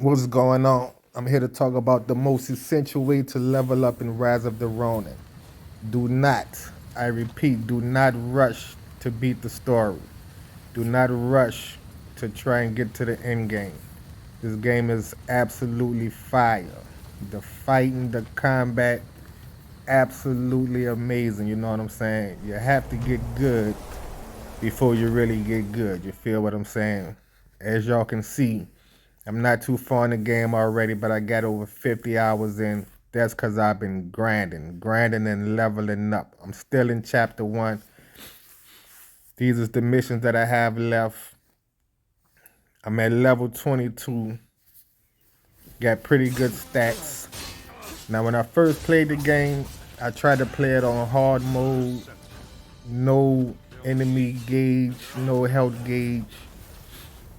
What's going on? I'm here to talk about the most essential way to level up in Rise of the Ronin. Do not, I repeat, do not rush to beat the story. Do not rush to try and get to the end game. This game is absolutely fire. The fighting, the combat, absolutely amazing. You know what I'm saying? You have to get good before you really get good. You feel what I'm saying? As y'all can see, I'm not too far in the game already, but I got over 50 hours in. That's because I've been grinding and leveling up. I'm still in chapter 1. These is the missions that I have left. I'm at level 22. Got pretty good stats. Now, when I first played the game, I tried to play it on hard mode. No enemy gauge, no health gauge.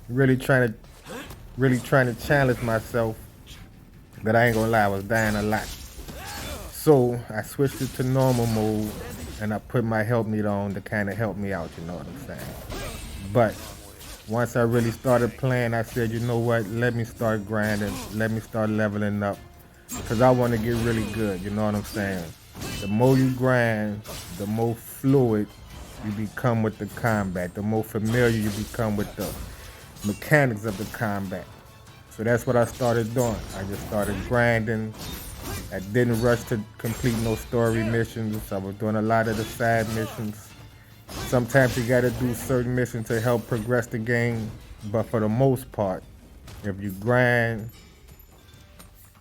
Really trying to challenge myself. But I ain't gonna lie, I was dying a lot. So I switched it to normal mode and I put my help meter on to kind of help me out, you know what I'm saying? But once I really started playing, I said, you know what, let me start grinding, let me start leveling up, because I want to get really good, you know what I'm saying? The more you grind, the more fluid you become with the combat, the more familiar you become with the mechanics of the combat. So that's what I started doing. I just started grinding. I didn't rush to complete no story missions. I was doing a lot of the side missions. Sometimes you gotta do certain missions to help progress the game, but for the most part, if you grind,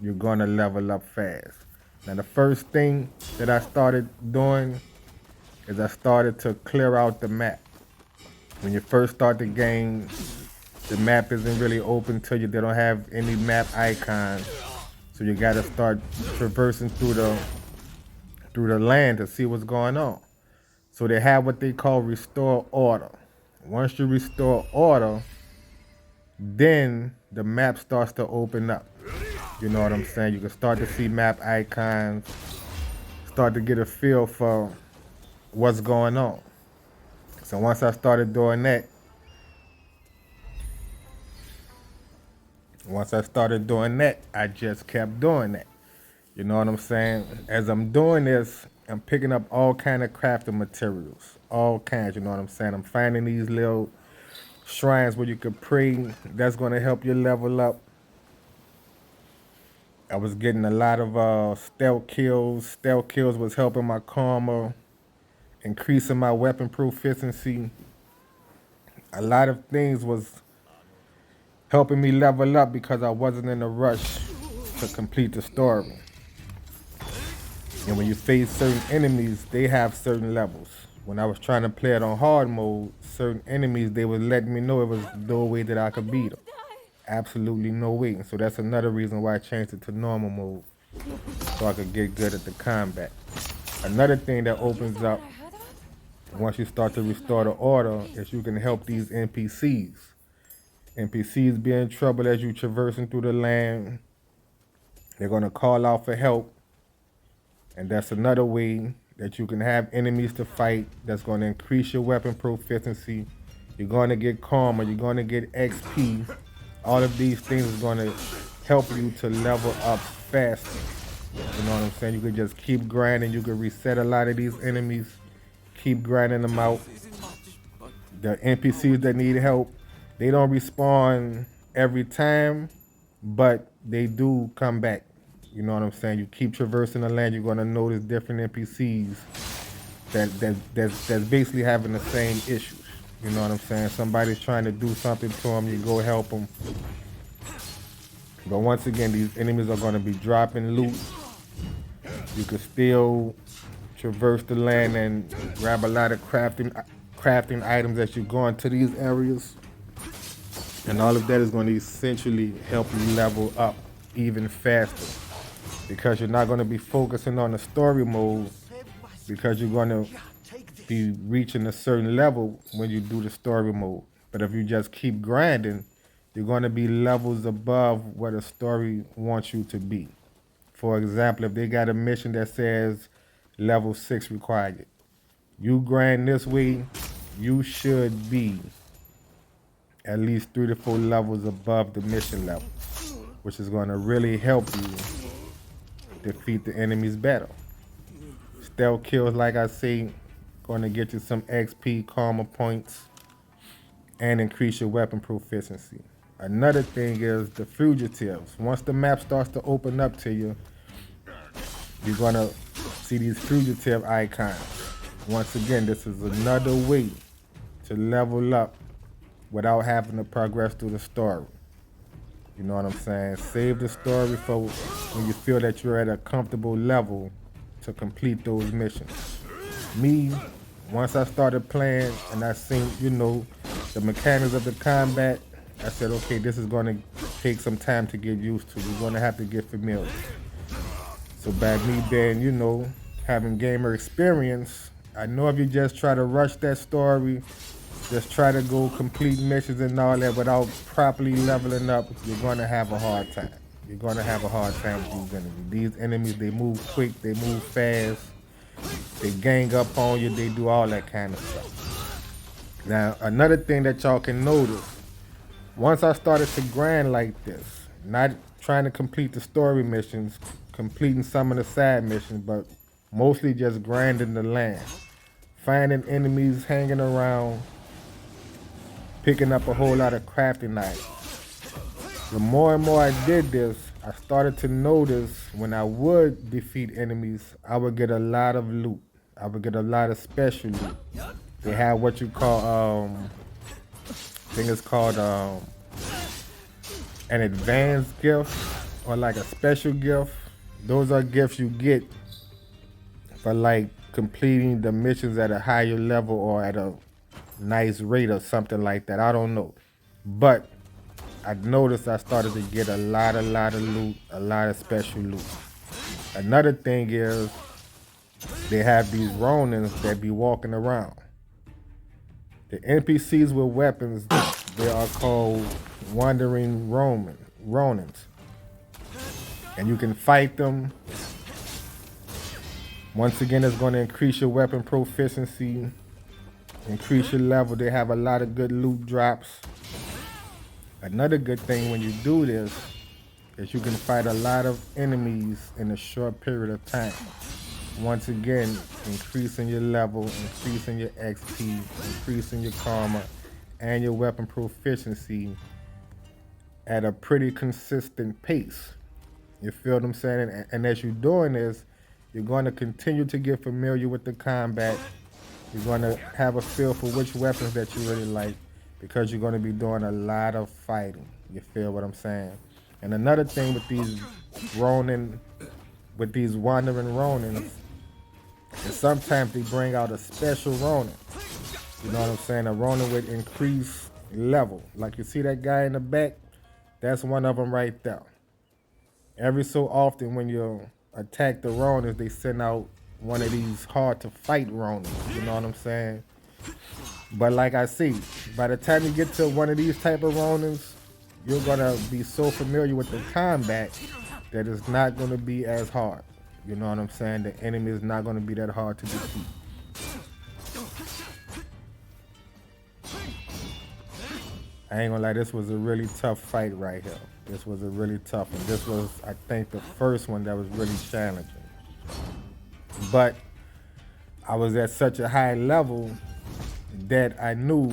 you're gonna level up fast. Now the first thing that I started doing is I started to clear out the map. When you first start the game, the map isn't really open to you. They don't have any map icons. So you gotta start traversing through the land to see what's going on. So they have what they call restore order. Once you restore order, then the map starts to open up. You know what I'm saying? You can start to see map icons, start to get a feel for what's going on. So once I started doing that, I just kept doing that. You know what I'm saying? As I'm doing this, I'm picking up all kind of crafting materials, all kinds. You know what I'm saying? I'm finding these little shrines where you can pray. That's going to help you level up. I was getting a lot of stealth kills. Stealth kills was helping my karma, increasing my weapon proficiency. A lot of things was helping me level up because I wasn't in a rush to complete the story. And when you face certain enemies, they have certain levels. When I was trying to play it on hard mode, certain enemies, they was letting me know it was no way that I could beat them. Absolutely no way. And so that's another reason why I changed it to normal mode, so I could get good at the combat. Another thing that opens up once you start to restore the order is you can help these NPCs. NPCs be in trouble as you traversing through the land. They're gonna call out for help. And that's another way that you can have enemies to fight that's going to increase your weapon proficiency. You're going to get karma. You're going to get XP. All of these things is going to help you to level up faster. You know what I'm saying? You can just keep grinding. You can reset a lot of these enemies. Keep grinding them out. The NPCs that need help, they don't respawn every time, but they do come back. You know what I'm saying? You keep traversing the land, you're gonna notice different NPCs that's basically having the same issues. You know what I'm saying? Somebody's trying to do something to them, you go help them. But once again, these enemies are gonna be dropping loot. You can still traverse the land and grab a lot of crafting items as you go into these areas. And all of that is going to essentially help you level up even faster, because you're not going to be focusing on the story mode, because you're going to be reaching a certain level when you do the story mode. But if you just keep grinding, you're going to be levels above where the story wants you to be. For example, if they got a mission that says level 6 required, you grind this way, you should be at least 3 to 4 levels above the mission level. which is going to really help you defeat the enemies better. Stealth kills, like I say, going to get you some XP, karma points, and increase your weapon proficiency. Another thing is the fugitives. Once the map starts to open up to you, you're going to see these fugitive icons. Once again, this is another way to level up without having to progress through the story. You know what I'm saying? Save the story for when you feel that you're at a comfortable level to complete those missions. Me, once I started playing and I seen, the mechanics of the combat, I said, okay, this is going to take some time to get used to. We're going to have to get familiar. So by me being, having gamer experience, I know if you just try to rush that story, just try to go complete missions and all that without properly leveling up, you're going to have a hard time. You're going to have a hard time with these enemies. These enemies, they move quick, they move fast, they gang up on you, they do all that kind of stuff. Now, another thing that y'all can notice, once I started to grind like this, not trying to complete the story missions, completing some of the side missions, but mostly just grinding the land, finding enemies hanging around, picking up a whole lot of crafting items. The more and more I did this, I started to notice when I would defeat enemies, I would get a lot of loot. I would get a lot of special loot. They have what you call, I think it's called an advanced gift or like a special gift. Those are gifts you get for like completing the missions at a higher level or at a nice rate or something like that. I don't know. But I noticed I started to get a lot of loot, a lot of special loot. Another thing is they have these ronins that be walking around. The NPCs with weapons, they are called wandering ronins. And you can fight them. Once again, it's going to increase your weapon proficiency, increase your level. They have a lot of good loot drops. Another good thing when you do this is you can fight a lot of enemies in a short period of time. Once again, increasing your level, increasing your XP, increasing your karma, and your weapon proficiency at a pretty consistent pace. You feel what I'm saying? And as you're doing this, you're going to continue to get familiar with the combat. You're going to have a feel for which weapons that you really like because you're going to be doing a lot of fighting. You feel what I'm saying? And another thing with these wandering ronins, is sometimes they bring out a special ronin. You know what I'm saying? A ronin with increased level. Like you see that guy in the back? That's one of them right there. Every so often when you attack the ronins, they send out one of these hard to fight ronins. You know what I'm saying? But like I see, by the time you get to one of these type of ronins, you're gonna be so familiar with the combat that it's not gonna be as hard. You know what I'm saying? The enemy is not gonna be that hard to defeat. I ain't gonna lie, this was a really tough fight right here. This was a really tough one. This was, I think, the first one that was really challenging. But I was at such a high level that I knew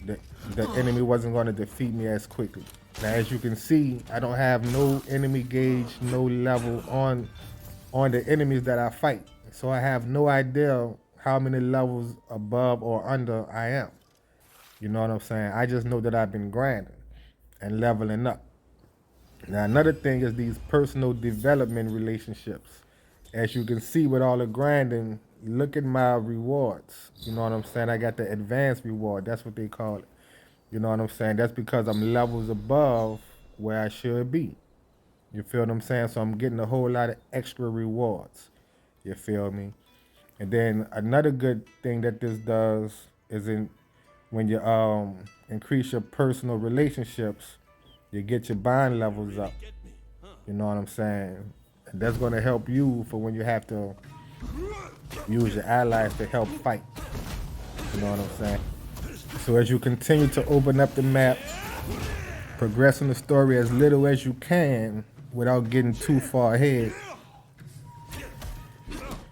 that the enemy wasn't going to defeat me as quickly. Now, as you can see, I don't have no enemy gauge, no level on the enemies that I fight. So I have no idea how many levels above or under I am. You know what I'm saying? I just know that I've been grinding and leveling up. Now, another thing is these personal development relationships. As you can see with all the grinding, look at my rewards. You know what I'm saying? I got the advanced reward. That's what they call it. You know what I'm saying? That's because I'm levels above where I should be. You feel what I'm saying? So I'm getting a whole lot of extra rewards. You feel me? And then another good thing that this does is when you increase your personal relationships, you get your bond levels up. You know what I'm saying? And that's going to help you for when you have to use your allies to help fight. You know what I'm saying? So as you continue to open up the map, progressing the story as little as you can without getting too far ahead,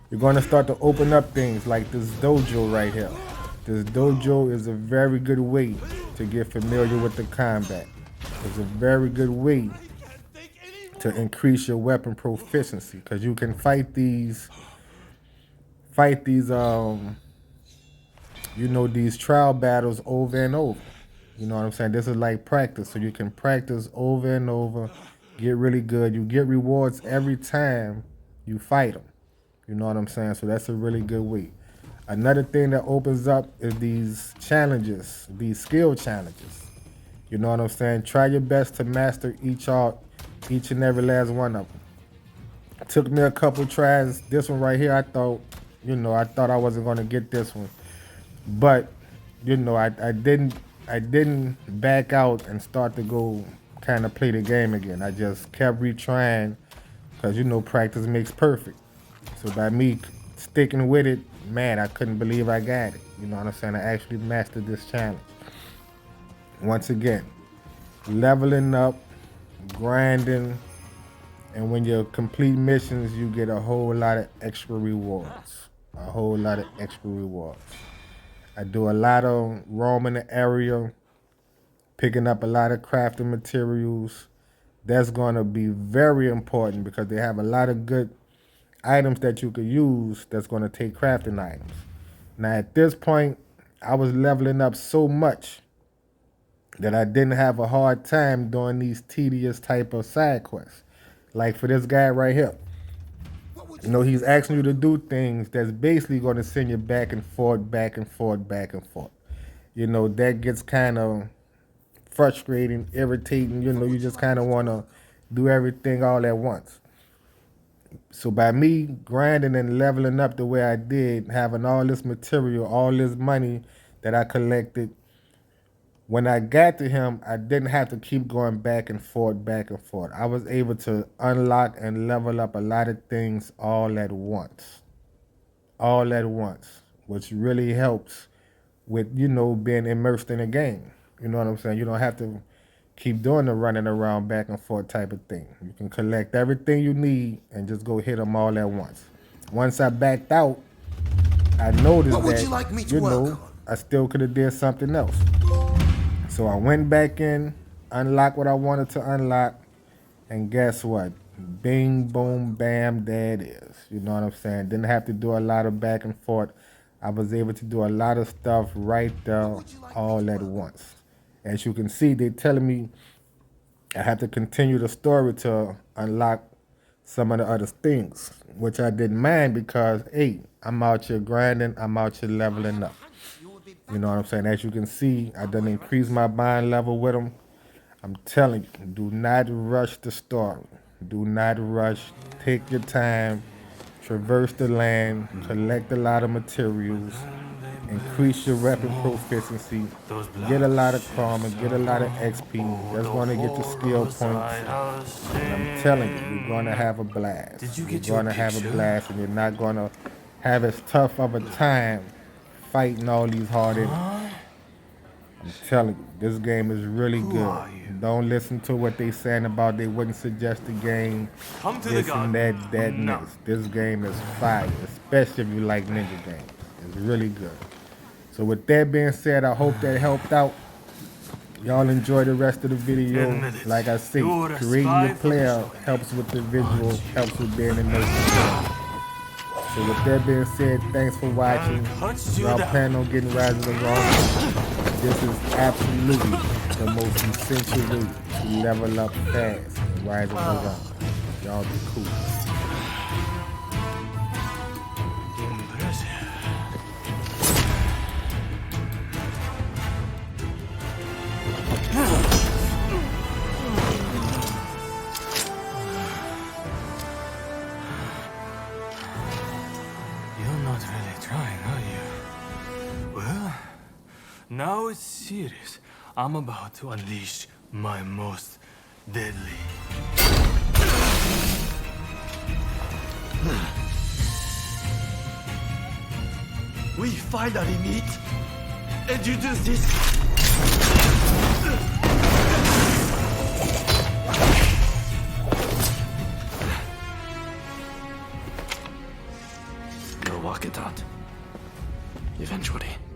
you're going to start to open up things like this dojo right here. This dojo is a very good way to get familiar with the combat. It's a very good way to increase your weapon proficiency, because you can fight these these trial battles over and over. You know what I'm saying? This is like practice, so you can practice over and over, get really good. You get rewards every time you fight them. You know what I'm saying? So that's a really good way. Another thing that opens up is these challenges, these skill challenges. You know what I'm saying? Try your best to master each and every last one of them. It took me a couple tries. This one right here, I thought I wasn't gonna get this one, but I didn't back out and start to go kind of play the game again. I just kept retrying, because practice makes perfect. So by me sticking with it, man, I couldn't believe I got it. You know what I'm saying? I actually mastered this challenge. Once again, leveling up, grinding, and when you complete missions, you get a whole lot of extra rewards. A whole lot of extra rewards. I do a lot of roaming the area, picking up a lot of crafting materials. That's going to be very important, because they have a lot of good items that you could use that's going to take crafting items. Now at this point, I was leveling up so much that I didn't have a hard time doing these tedious type of side quests. Like for this guy right here. He's asking you to do things that's basically going to send you back and forth, back and forth, back and forth. That gets kind of frustrating, irritating. You just kind of want to do everything all at once. So by me grinding and leveling up the way I did, having all this material, all this money that I collected, when I got to him, I didn't have to keep going back and forth, back and forth. I was able to unlock and level up a lot of things all at once. All at once, which really helps with, being immersed in a game. You know what I'm saying? You don't have to keep doing the running around back and forth type of thing. You can collect everything you need and just go hit them all at once. Once I backed out, I noticed that, I still could have did something else. So I went back in, unlocked what I wanted to unlock, and guess what? Bing, boom, bam, there it is. You know what I'm saying? Didn't have to do a lot of back and forth. I was able to do a lot of stuff right there all at once. As you can see, they're telling me I have to continue the story to unlock some of the other things, which I didn't mind, because, hey, I'm out here grinding, I'm out here leveling up. You know what I'm saying? As you can see, I done increased my bond level with them. I'm telling you, do not rush the story. Do not rush. Take your time. Traverse the land. Collect a lot of materials. Increase your weapon proficiency. Get a lot of karma. Get a lot of XP. That's going to get you skill points. And I'm telling you, you're going to have a blast. You're going to have a blast, and you're not going to have as tough of a time fighting all these hard enemies. I'm telling you, this game is really good. Don't listen to what they saying about they wouldn't suggest the game. This and that next. This game is fire, especially if you like ninja games. It's really good. So with that being said, I hope that helped out. Y'all enjoy the rest of the video. Like I say, creating your player helps with the visual, helps with being immersed. So with that being said, thanks for watching. Y'all plan on getting Rise of the Ronin. This is absolutely the most essential way to level up fast in Rise of the Ronin. Y'all be cool. Now it's serious. I'm about to unleash my most deadly. We finally meet, and you do this. work it out. Eventually.